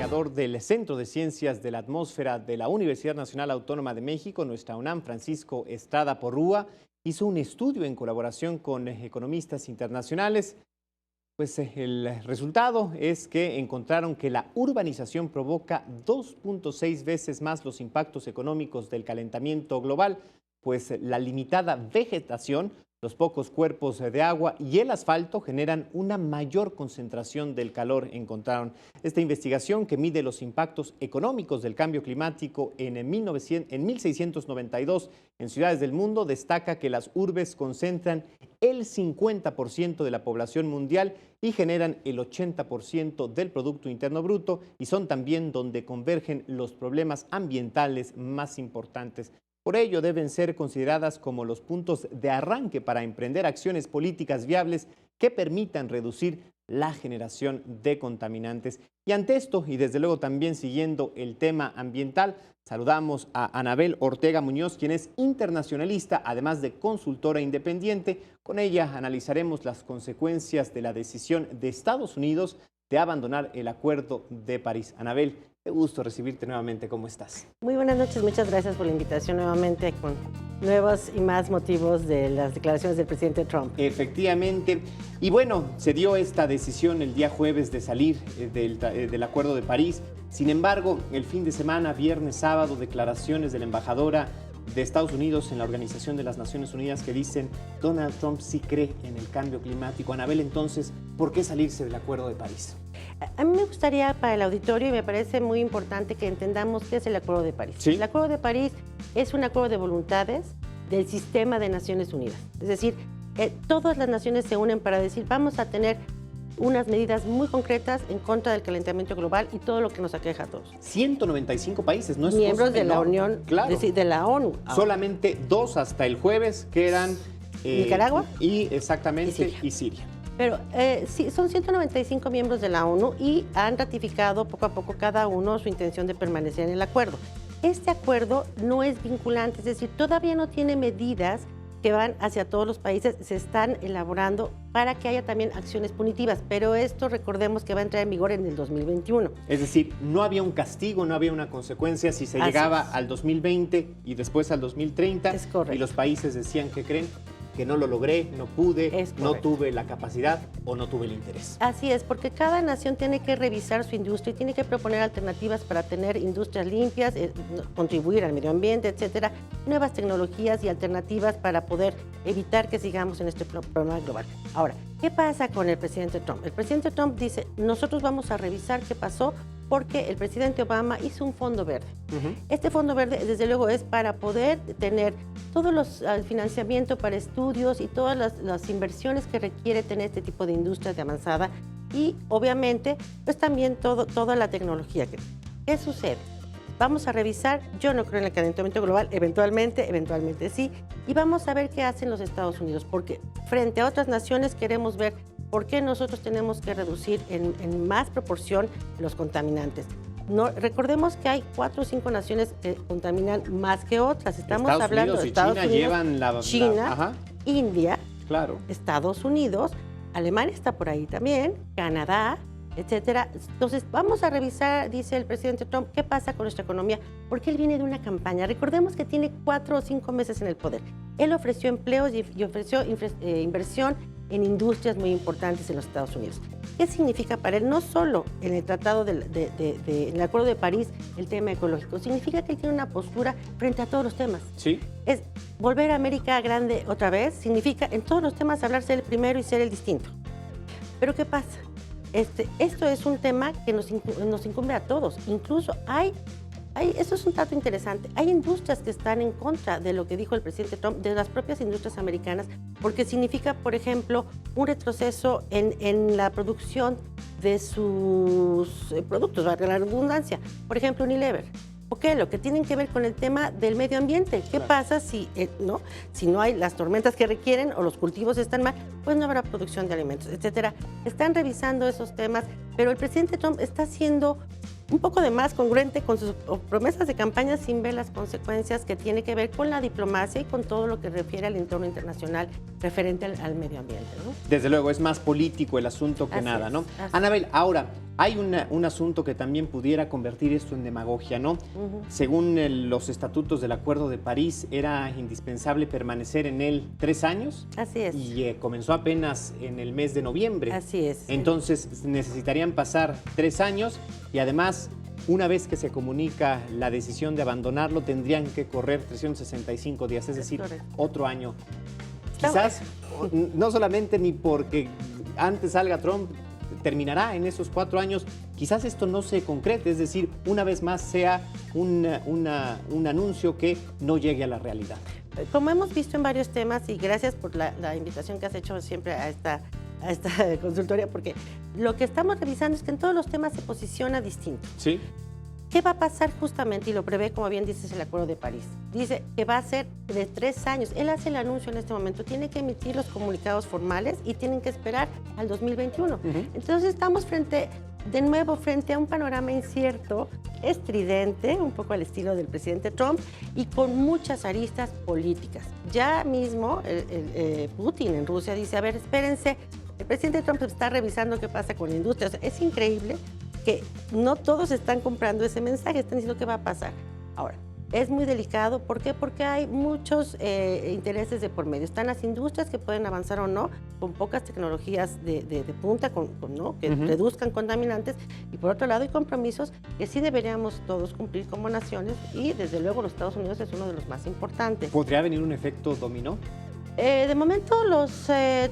coordinador del Centro de Ciencias de la Atmósfera de la Universidad Nacional Autónoma de México, nuestra UNAM, Francisco Estrada Porrúa, hizo un estudio en colaboración con economistas internacionales. Pues el resultado es que encontraron que la urbanización provoca 2.6 veces más los impactos económicos del calentamiento global, pues la limitada vegetación, los pocos cuerpos de agua y el asfalto generan una mayor concentración del calor, encontraron. Esta investigación, que mide los impactos económicos del cambio climático en 1692 en ciudades del mundo, destaca que las urbes concentran el 50% de la población mundial y generan el 80% del Producto Interno Bruto, y son también donde convergen los problemas ambientales más importantes. Por ello, deben ser consideradas como los puntos de arranque para emprender acciones políticas viables que permitan reducir la generación de contaminantes. Y ante esto, y desde luego también siguiendo el tema ambiental, saludamos a Anabel Ortega Muñoz, quien es internacionalista, además de consultora independiente. Con ella analizaremos las consecuencias de la decisión de Estados Unidos de abandonar el Acuerdo de París. Anabel, qué gusto recibirte nuevamente. ¿Cómo estás? Muy buenas noches, muchas gracias por la invitación nuevamente con nuevos y más motivos de las declaraciones del presidente Trump. Efectivamente. Y bueno, se dio esta decisión el día jueves de salir del Acuerdo de París. Sin embargo, el fin de semana, viernes, sábado, declaraciones de la embajadora de Estados Unidos en la Organización de las Naciones Unidas que dicen Donald Trump sí cree en el cambio climático. Anabel, entonces, ¿por qué salirse del Acuerdo de París? A mí me gustaría para el auditorio, y me parece muy importante que entendamos qué es el Acuerdo de París. ¿Sí? El Acuerdo de París es un acuerdo de voluntades del sistema de Naciones Unidas. Es decir, todas las naciones se unen para decir vamos a tener unas medidas muy concretas en contra del calentamiento global y todo lo que nos aqueja a todos. 195 países, ¿no es miembros de la menor? Unión, Claro. es decir, de la ONU. Solamente 2 hasta el jueves, que eran Nicaragua y exactamente y Siria. Pero sí, son 195 miembros de la ONU y han ratificado poco a poco cada uno su intención de permanecer en el acuerdo. Este acuerdo no es vinculante, es decir, todavía no tiene medidas que van hacia todos los países, se están elaborando para que haya también acciones punitivas, pero esto recordemos que va a entrar en vigor en el 2021. Es decir, no había un castigo, no había una consecuencia si se llegaba al 2020 y después al 2030. Es correcto. Y los países decían que creen que no lo logré, no pude, no tuve la capacidad o no tuve el interés. Así es, porque cada nación tiene que revisar su industria y tiene que proponer alternativas para tener industrias limpias, contribuir al medio ambiente, etcétera, nuevas tecnologías y alternativas para poder evitar que sigamos en este problema global. Ahora, ¿qué pasa con el presidente Trump? El presidente Trump dice, nosotros vamos a revisar qué pasó porque el presidente Obama hizo un fondo verde. Este fondo verde, desde luego, es para poder tener todo el financiamiento para estudios y todas las inversiones que requiere tener este tipo de industrias de avanzada y, obviamente, pues también toda la tecnología. ¿Qué sucede? Vamos a revisar, yo no creo en el calentamiento global, eventualmente sí, y vamos a ver qué hacen los Estados Unidos, porque frente a otras naciones queremos ver por qué nosotros tenemos que reducir en más proporción los contaminantes. No, recordemos que hay 4 o 5 naciones que contaminan más que otras. Estamos hablando de Estados Unidos, China, India, claro, Estados Unidos, Alemania está por ahí también, Canadá, etcétera. Entonces, vamos a revisar, dice el presidente Trump, qué pasa con nuestra economía, porque él viene de una campaña. Recordemos que tiene 4 o 5 meses en el poder. Él ofreció empleos y ofreció inversión en industrias muy importantes en los Estados Unidos. ¿Qué significa para él? No solo en el tratado en el Acuerdo de París, el tema ecológico, significa que él tiene una postura frente a todos los temas. Sí. Es volver a América grande otra vez, significa en todos los temas hablar ser el primero y ser el distinto. Pero ¿qué pasa? Esto es un tema que nos incumbe a todos. Incluso esto es un dato interesante, hay industrias que están en contra de lo que dijo el presidente Trump, de las propias industrias americanas, porque significa, por ejemplo, un retroceso en la producción de sus productos, valga la redundancia. Por ejemplo, Unilever. Lo que tienen que ver con el tema del medio ambiente. ¿Qué pasa si no hay las tormentas que requieren o los cultivos están mal? Pues no habrá producción de alimentos, etcétera. Están revisando esos temas, pero el presidente Trump está siendo un poco de más congruente con sus promesas de campaña sin ver las consecuencias que tiene que ver con la diplomacia y con todo lo que refiere al entorno internacional referente al medio ambiente, ¿no? Desde luego, es más político el asunto que nada, ¿no? Anabel, ahora, hay un asunto que también pudiera convertir esto en demagogia, ¿no? Según los estatutos del Acuerdo de París, era indispensable permanecer en él 3 años. Así es. Y comenzó apenas en el mes de noviembre. Así es. Entonces, necesitarían pasar 3 años y además, una vez que se comunica la decisión de abandonarlo, tendrían que correr 365 días, es decir, otro año. Quizás, no solamente ni porque antes salga Trump, terminará en esos 4 años, quizás esto no se concrete, es decir, una vez más sea un anuncio que no llegue a la realidad. Como hemos visto en varios temas, y gracias por la invitación que has hecho siempre a esta consultoría, porque lo que estamos revisando es que en todos los temas se posiciona distinto. Sí. ¿Qué va a pasar justamente? Y lo prevé, como bien dices, el Acuerdo de París. Dice que va a ser de 3 años. Él hace el anuncio en este momento, tiene que emitir los comunicados formales y tienen que esperar al 2021. Entonces estamos de nuevo frente a un panorama incierto, estridente, un poco al estilo del presidente Trump, y con muchas aristas políticas. Ya mismo Putin en Rusia dice, a ver, espérense, el presidente Trump está revisando qué pasa con la industria. O sea, es increíble que no todos están comprando ese mensaje, están diciendo qué va a pasar. Ahora, es muy delicado, ¿por qué? Porque hay muchos intereses de por medio. Están las industrias que pueden avanzar o no, con pocas tecnologías de punta, ¿no? Que reduzcan contaminantes, y por otro lado hay compromisos que sí deberíamos todos cumplir como naciones, y desde luego los Estados Unidos es uno de los más importantes. ¿Podría venir un efecto dominó? De momento,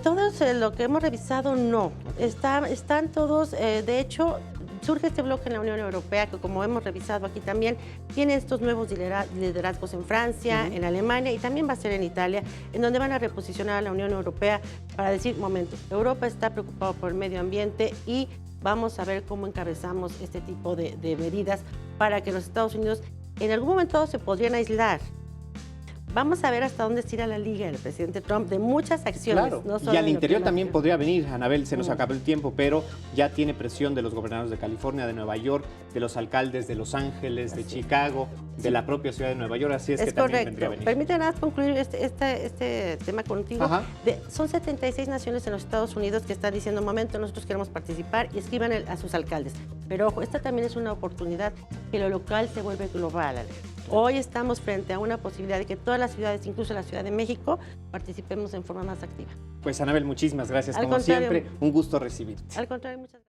todos lo que hemos revisado no. Están todos, de hecho, surge este bloque en la Unión Europea que, como hemos revisado aquí también, tiene estos nuevos liderazgos en Francia, en Alemania, y también va a ser en Italia, en donde van a reposicionar a la Unión Europea para decir, momento, Europa está preocupado por el medio ambiente y vamos a ver cómo encabezamos este tipo de medidas para que los Estados Unidos en algún momento se podrían aislar. Vamos a ver hasta dónde estira la liga el presidente Trump de muchas acciones. Claro, no solo y al interior también climáticas. podría venir, Anabel, se nos acabó el tiempo, pero ya tiene presión de los gobernadores de California, de Nueva York, de los alcaldes de Los Ángeles, de Chicago, de la propia ciudad de Nueva York, así es que también vendría a venir. Permíteme nada más concluir este tema contigo. Son 76 naciones en los Estados Unidos que están diciendo, un momento, nosotros queremos participar, y escriban a sus alcaldes. Pero ojo, esta también es una oportunidad que lo local se vuelve global. Hoy estamos frente a una posibilidad de que todas las ciudades, incluso la Ciudad de México, participemos en forma más activa. Pues, Anabel, muchísimas gracias. Como siempre, un gusto recibirte. Al contrario, muchas gracias.